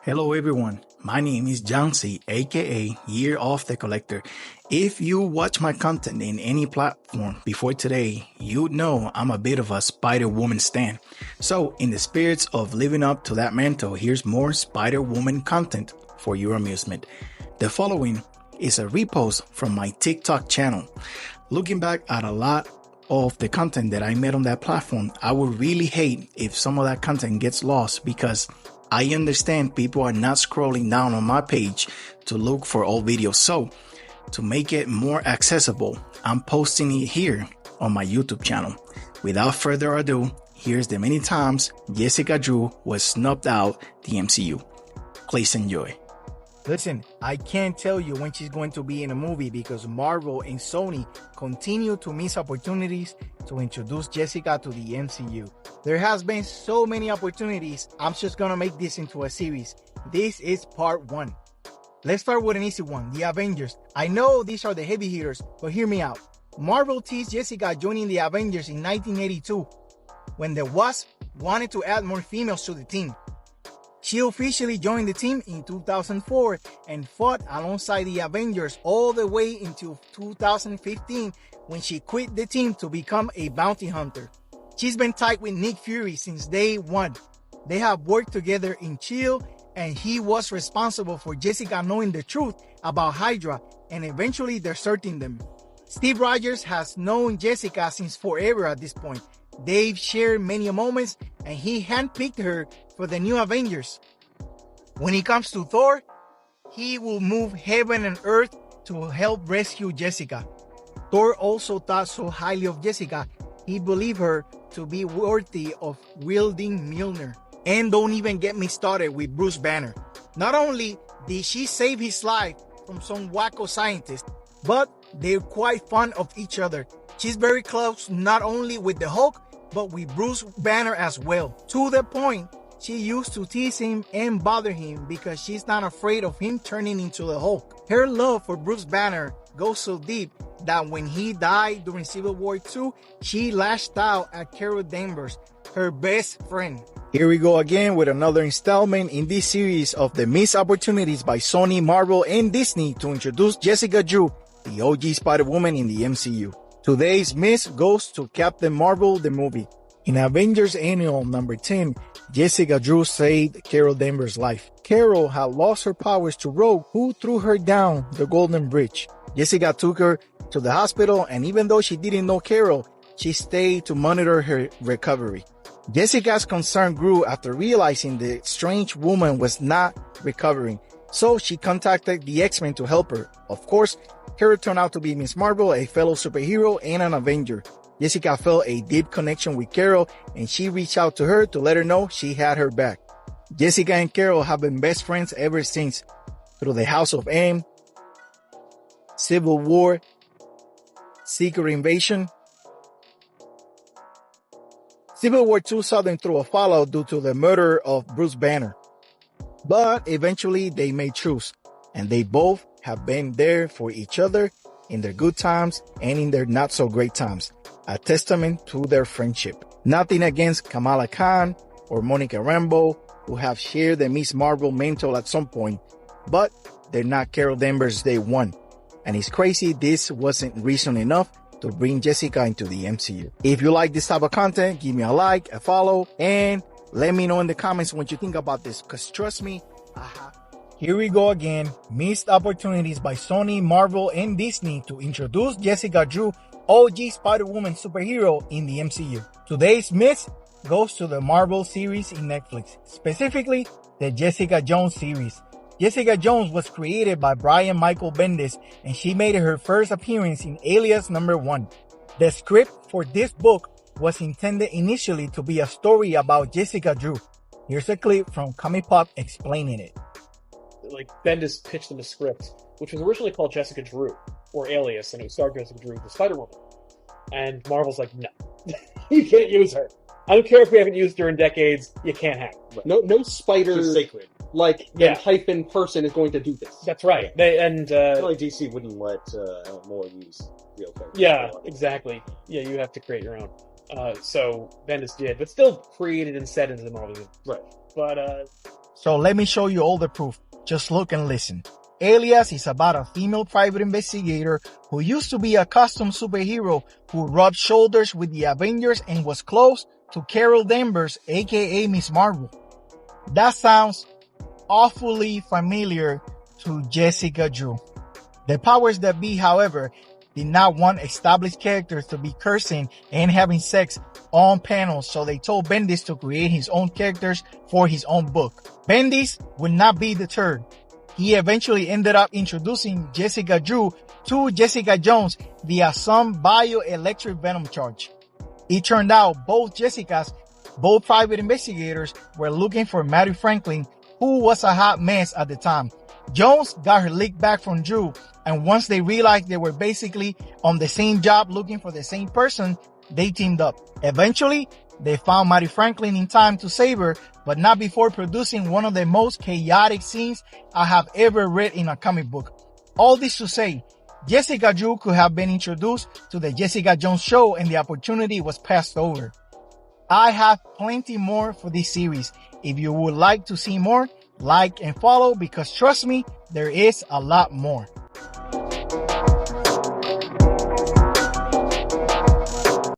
Hello everyone, my name is Jancy, aka Year of the Collector. If you watch my content in any platform before today, you know I'm a bit of a Spider-Woman stan. So in the spirits of living up to that mantle, here's more Spider-Woman content for your amusement. The following is a repost from my TikTok channel. Looking back at a lot of the content that I made on that platform, I would really hate if some of that content gets lost because I understand people are not scrolling down on my page to look for old videos. So to make it more accessible, I'm posting it here on my YouTube channel. Without further ado, here's the many times Jessica Drew was snubbed out the MCU. Please enjoy. Listen, I can't tell you when she's going to be in a movie because Marvel and Sony continue to miss opportunities to introduce Jessica to the MCU. There has been so many opportunities, I'm just gonna make this into a series. This is part 1. Let's start with an easy one, the Avengers. I know these are the heavy hitters, but hear me out. Marvel teased Jessica joining the Avengers in 1982 when the Wasp wanted to add more females to the team. She officially joined the team in 2004 and fought alongside the Avengers all the way until 2015 when she quit the team to become a bounty hunter. She's been tight with Nick Fury since day one. They have worked together in S.H.I.E.L.D. and he was responsible for Jessica knowing the truth about Hydra and eventually deserting them. Steve Rogers has known Jessica since forever at this point. They've shared many moments and he handpicked her for the new Avengers. When it comes to Thor, he will move heaven and earth to help rescue Jessica. Thor also thought so highly of Jessica, he believed her to be worthy of wielding Mjolnir. And don't even get me started with Bruce Banner. Not only did she save his life from some wacko scientist, but they're quite fond of each other. She's very close not only with the Hulk, but with Bruce Banner as well. To the point, she used to tease him and bother him because she's not afraid of him turning into the Hulk. Her love for Bruce Banner goes so deep that when he died during Civil War II, she lashed out at Carol Danvers, her best friend. Here we go again with another installment in this series of the missed opportunities by Sony, Marvel, and Disney to introduce Jessica Drew, the OG Spider-Woman in the MCU. Today's miss goes to Captain Marvel, the movie. In Avengers Annual number 10, Jessica Drew saved Carol Danvers' life. Carol had lost her powers to Rogue, who threw her down the Golden Bridge. Jessica took her to the hospital, and even though she didn't know Carol, she stayed to monitor her recovery. Jessica's concern grew after realizing the strange woman was not recovering, so she contacted the X-Men to help her. Of course, Carol turned out to be Miss Marvel, a fellow superhero and an Avenger. Jessica felt a deep connection with Carol and she reached out to her to let her know she had her back. Jessica and Carol have been best friends ever since, through the House of M, Civil War, Secret Invasion. Civil War II saw them through a fallout due to the murder of Bruce Banner. But eventually they made truce, and they both have been there for each other in their good times and in their not so great times, a testament to their friendship. Nothing against Kamala Khan or Monica Rambeau, who have shared the Miss Marvel mantle at some point, but they're not Carol Danvers' day one. And it's crazy this wasn't reason enough to bring Jessica into the MCU. If you like this type of content, give me a like, a follow, and let me know in the comments what you think about this, because trust me, Here we go again, missed opportunities by Sony, Marvel, and Disney to introduce Jessica Drew, OG Spider-Woman superhero in the MCU. Today's miss goes to the Marvel series in Netflix, specifically the Jessica Jones series. Jessica Jones was created by Brian Michael Bendis and she made her first appearance in Alias number 1. The script for this book was intended initially to be a story about Jessica Drew. Here's a clip from Comic Pop explaining it. Like Bendis pitched them a script, which was originally called Jessica Drew, or Alias, and it was starred Jessica Drew, the Spider-Woman. And Marvel's like, no, you can't use her. I don't care if we haven't used her in decades, you can't have her. No spider, sacred. And hyphen person is going to do this. That's right. I feel like DC wouldn't let Alan Moore use real characters. Yeah, exactly. Yeah, you have to create your own. So Bendis did, but still created and set into the Marvel universe. Right. But So let me show you all the proof. Just look and listen. Alias is about a female private investigator who used to be a custom superhero who rubbed shoulders with the Avengers and was close to Carol Danvers, aka Miss Marvel. That sounds awfully familiar to Jessica Drew. The powers that be, however, did not want established characters to be cursing and having sex on panels, so they told Bendis to create his own characters for his own book. Bendis would not be deterred. He eventually ended up introducing Jessica Drew to Jessica Jones via some bioelectric venom charge. It turned out both private investigators were looking for Mary Franklin, who was a hot mess at the time. Jones got her lick back from Drew, and once they realized they were basically on the same job looking for the same person, they teamed up. Eventually, they found Mary Franklin in time to save her, but not before producing one of the most chaotic scenes I have ever read in a comic book. All this to say, Jessica Drew could have been introduced to the Jessica Jones show and the opportunity was passed over. I have plenty more for this series. If you would like to see more, like and follow, because trust me, there is a lot more.